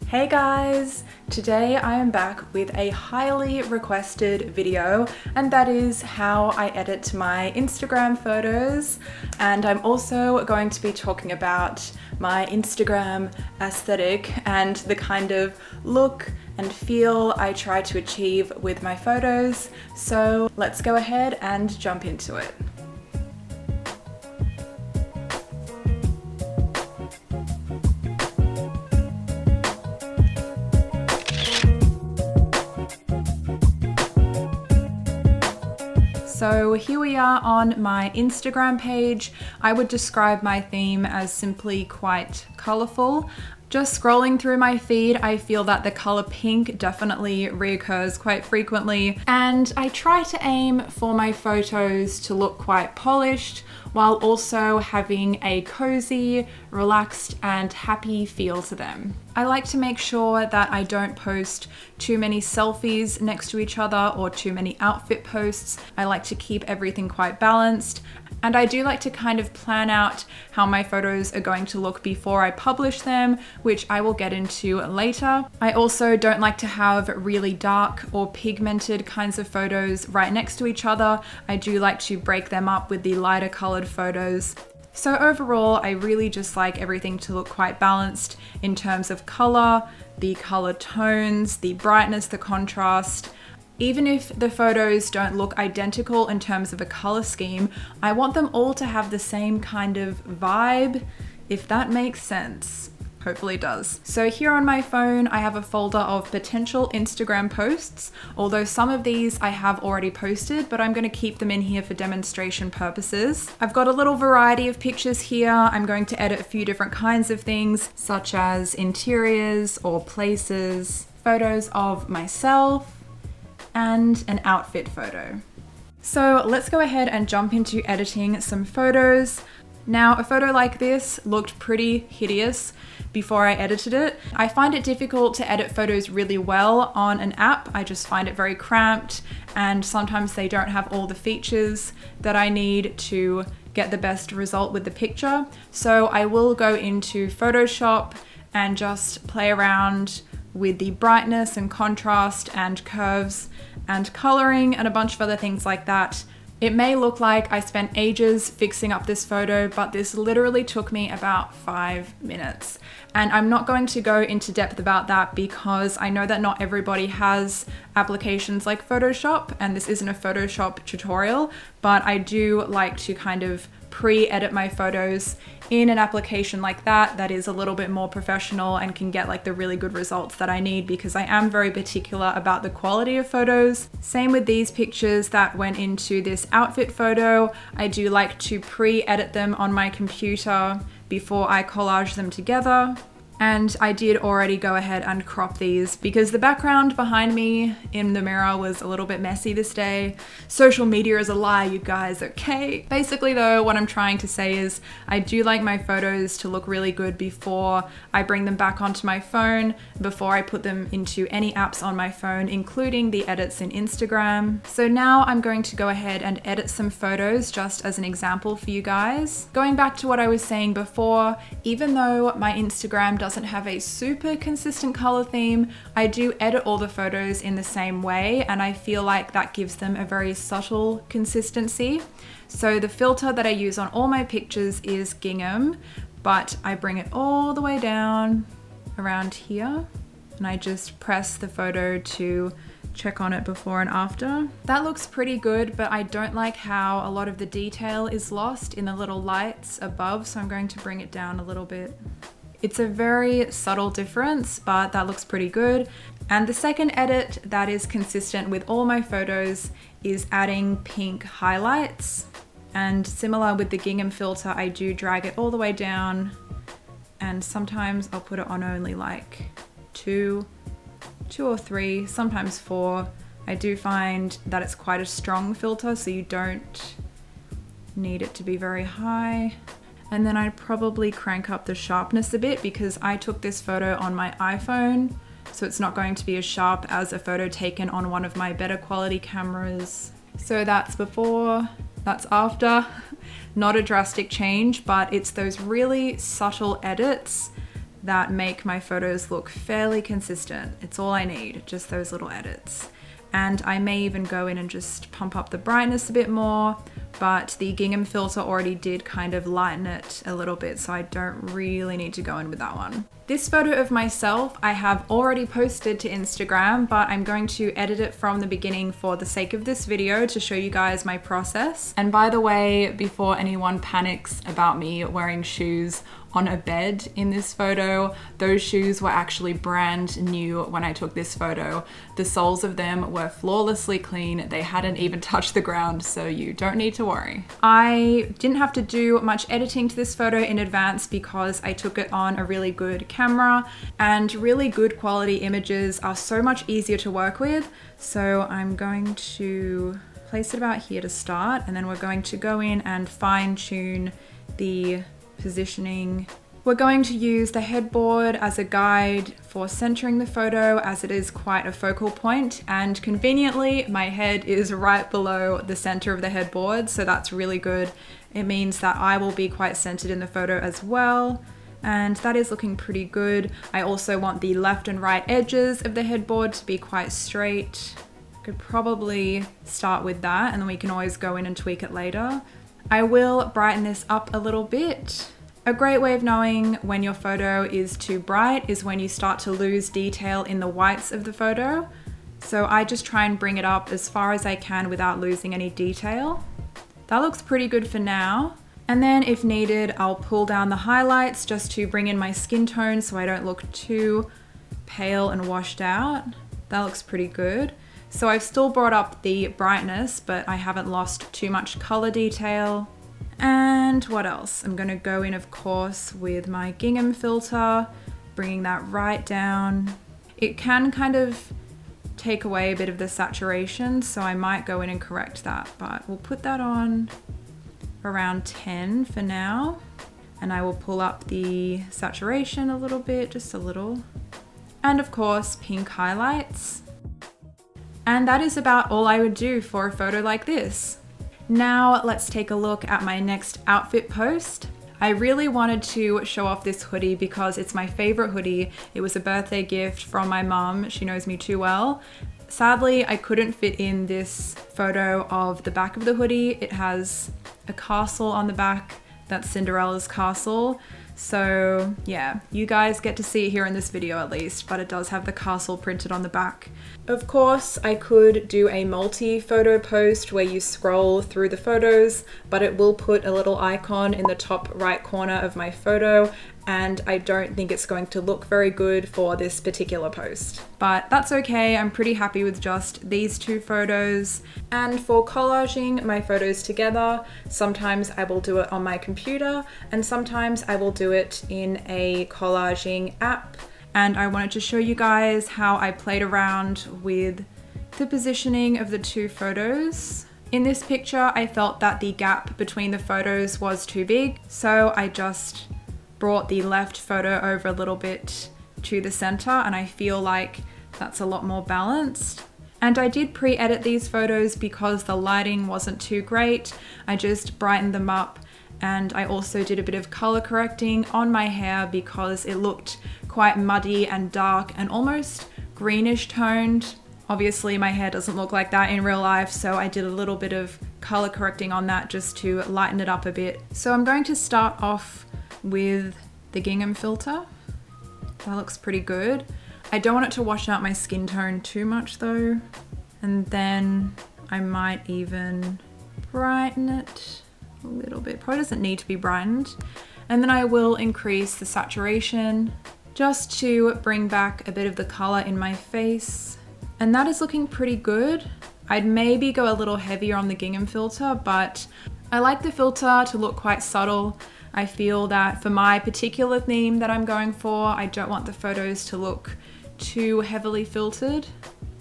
Hey guys! Today I am back with a highly requested video, and that is how I edit my Instagram photos. And I'm also going to be talking about my Instagram aesthetic and the kind of look and feel I try to achieve with my photos. So let's go ahead and jump into it. So here we are on my Instagram page. I would describe my theme as simply quite colourful. Just scrolling through my feed, I feel that the colour pink definitely reoccurs quite frequently, and I try to aim for my photos to look quite polished while also having a cozy, relaxed and happy feel to them. I like to make sure that I don't post too many selfies next to each other or too many outfit posts. I like to keep everything quite balanced. And I do like to kind of plan out how my photos are going to look before I publish them, which I will get into later. I also don't like to have really dark or pigmented kinds of photos right next to each other. I do like to break them up with the lighter colored photos. So overall, I really just like everything to look quite balanced in terms of color, the color tones, the brightness, the contrast. Even if the photos don't look identical in terms of a color scheme, I want them all to have the same kind of vibe, if that makes sense. Hopefully it does. So here on my phone, I have a folder of potential Instagram posts, although some of these I have already posted, but I'm going to keep them in here for demonstration purposes. I've got a little variety of pictures here. I'm going to edit a few different kinds of things, such as interiors or places, photos of myself, and an outfit photo. So let's go ahead and jump into editing some photos. Now, a photo like this looked pretty hideous before I edited it. I find it difficult to edit photos really well on an app. I just find it very cramped, and sometimes they don't have all the features that I need to get the best result with the picture. So I will go into Photoshop and just play around with the brightness and contrast and curves and coloring and a bunch of other things like that. It may look like I spent ages fixing up this photo, but this literally took me about 5 minutes. And I'm not going to go into depth about that because I know that not everybody has applications like Photoshop, and this isn't a Photoshop tutorial, but I do like to kind of pre-edit my photos in an application like that is a little bit more professional and can get like the really good results that I need, because I am very particular about the quality of photos. Same with these pictures that went into this outfit photo. I do like to pre-edit them on my computer before I collage them together. And I did already go ahead and crop these because the background behind me in the mirror was a little bit messy this day. Social media is a lie, you guys, okay? Basically though, what I'm trying to say is I do like my photos to look really good before I bring them back onto my phone, before I put them into any apps on my phone, including the edits in Instagram. So now I'm going to go ahead and edit some photos just as an example for you guys. Going back to what I was saying before, even though my Instagram doesn't have a super consistent color theme, I do edit all the photos in the same way, and I feel like that gives them a very subtle consistency. So the filter that I use on all my pictures is gingham, but I bring it all the way down around here, and I just press the photo to check on it before and after. That looks pretty good, but I don't like how a lot of the detail is lost in the little lights above, so I'm going to bring it down a little bit. It's a very subtle difference, but that looks pretty good. And the second edit that is consistent with all my photos is adding pink highlights. And similar with the gingham filter, I do drag it all the way down, and sometimes I'll put it on only like two or three, sometimes 4. I do find that it's quite a strong filter, so you don't need it to be very high. And then I'd probably crank up the sharpness a bit because I took this photo on my iPhone, so it's not going to be as sharp as a photo taken on one of my better quality cameras. So that's before, that's after. Not a drastic change, but it's those really subtle edits that make my photos look fairly consistent. It's all I need, just those little edits. And I may even go in and just pump up the brightness a bit more, but the gingham filter already did kind of lighten it a little bit, so I don't really need to go in with that one. This photo of myself I have already posted to Instagram, but I'm going to edit it from the beginning for the sake of this video to show you guys my process. And by the way, before anyone panics about me wearing shoes on a bed in this photo, those shoes were actually brand new when I took this photo. The soles of them were flawlessly clean. They hadn't even touched the ground, so you don't need to worry. I didn't have to do much editing to this photo in advance because I took it on a really good camera, and really good quality images are so much easier to work with. So I'm going to place it about here to start, and then we're going to go in and fine tune the positioning. We're going to use the headboard as a guide for centering the photo, as it is quite a focal point, and conveniently my head is right below the center of the headboard, so that's really good. It means that I will be quite centered in the photo as well, and that is looking pretty good. I also want the left and right edges of the headboard to be quite straight. Could probably start with that, and then we can always go in and tweak it later. I will brighten this up a little bit. A great way of knowing when your photo is too bright is when you start to lose detail in the whites of the photo. So I just try and bring it up as far as I can without losing any detail. That looks pretty good for now. And then if needed, I'll pull down the highlights just to bring in my skin tone so I don't look too pale and washed out. That looks pretty good. So I've still brought up the brightness, but I haven't lost too much color detail. And what else? I'm gonna go in, of course, with my gingham filter, bringing that right down. It can kind of take away a bit of the saturation, so I might go in and correct that, but we'll put that on around 10 for now. And I will pull up the saturation a little bit, just a little. And of course, pink highlights. And that is about all I would do for a photo like this. Now let's take a look at my next outfit post. I really wanted to show off this hoodie because it's my favorite hoodie. It was a birthday gift from my mum. She knows me too well. Sadly, I couldn't fit in this photo of the back of the hoodie. It has a castle on the back. That's Cinderella's castle. So yeah, you guys get to see it here in this video at least, but it does have the castle printed on the back. Of course, I could do a multi-photo post where you scroll through the photos, but it will put a little icon in the top right corner of my photo, and I don't think it's going to look very good for this particular post. But that's okay, I'm pretty happy with just these two photos. And for collaging my photos together, sometimes I will do it on my computer, and sometimes I will do it in a collaging app. And I wanted to show you guys how I played around with the positioning of the two photos. In this picture, I felt that the gap between the photos was too big, so I just brought the left photo over a little bit to the center, and I feel like that's a lot more balanced. And I did pre-edit these photos because the lighting wasn't too great. I just brightened them up, and I also did a bit of color correcting on my hair because it looked quite muddy and dark and almost greenish toned. Obviously my hair doesn't look like that in real life, so I did a little bit of color correcting on that just to lighten it up a bit. So I'm going to start off with the gingham filter. That looks pretty good. I don't want it to wash out my skin tone too much though. And then I might even brighten it a little bit. Probably doesn't need to be brightened. And then I will increase the saturation just to bring back a bit of the color in my face. And that is looking pretty good. I'd maybe go a little heavier on the gingham filter, but I like the filter to look quite subtle. I feel that for my particular theme that I'm going for, I don't want the photos to look too heavily filtered.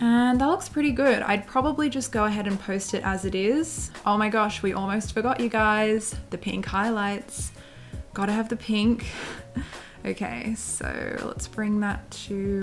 And that looks pretty good. I'd probably just go ahead and post it as it is. Oh my gosh, we almost forgot, you guys. The pink highlights. Gotta have the pink. Okay, so let's bring that to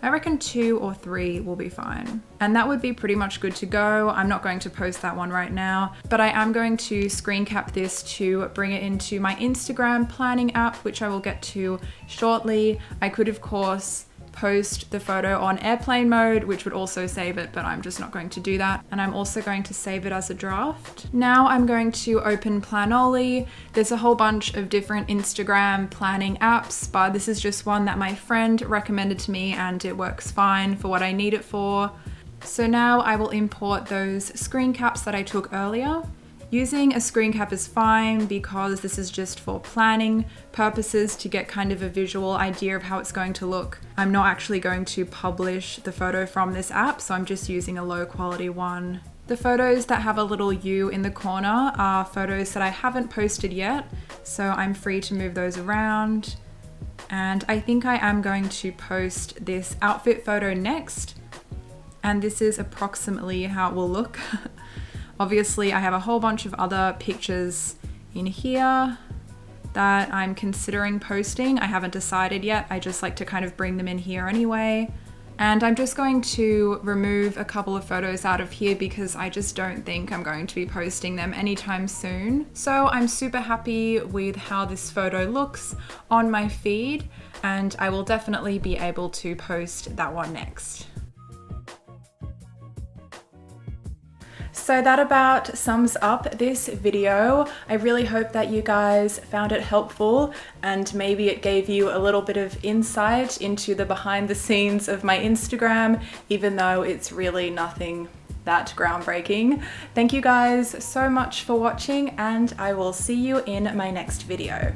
I reckon 2 or 3 will be fine. And that would be pretty much good to go. I'm not going to post that one right now, but I am going to screen cap this to bring it into my Instagram planning app, which I will get to shortly. I could, of course, post the photo on airplane mode, which would also save it, but I'm just not going to do that. And I'm also going to save it as a draft. Now I'm going to open Planoly. There's a whole bunch of different Instagram planning apps, but this is just one that my friend recommended to me and it works fine for what I need it for. So now I will import those screen caps that I took earlier. Using a screen cap is fine because this is just for planning purposes to get kind of a visual idea of how it's going to look. I'm not actually going to publish the photo from this app, so I'm just using a low quality one. The photos that have a little U in the corner are photos that I haven't posted yet, so I'm free to move those around. And I think I am going to post this outfit photo next, and this is approximately how it will look. Obviously, I have a whole bunch of other pictures in here that I'm considering posting. I haven't decided yet. I just like to kind of bring them in here anyway. And I'm just going to remove a couple of photos out of here because I just don't think I'm going to be posting them anytime soon. So I'm super happy with how this photo looks on my feed, and I will definitely be able to post that one next. So that about sums up this video. I really hope that you guys found it helpful and maybe it gave you a little bit of insight into the behind the scenes of my Instagram, even though it's really nothing that groundbreaking. Thank you guys so much for watching, and I will see you in my next video.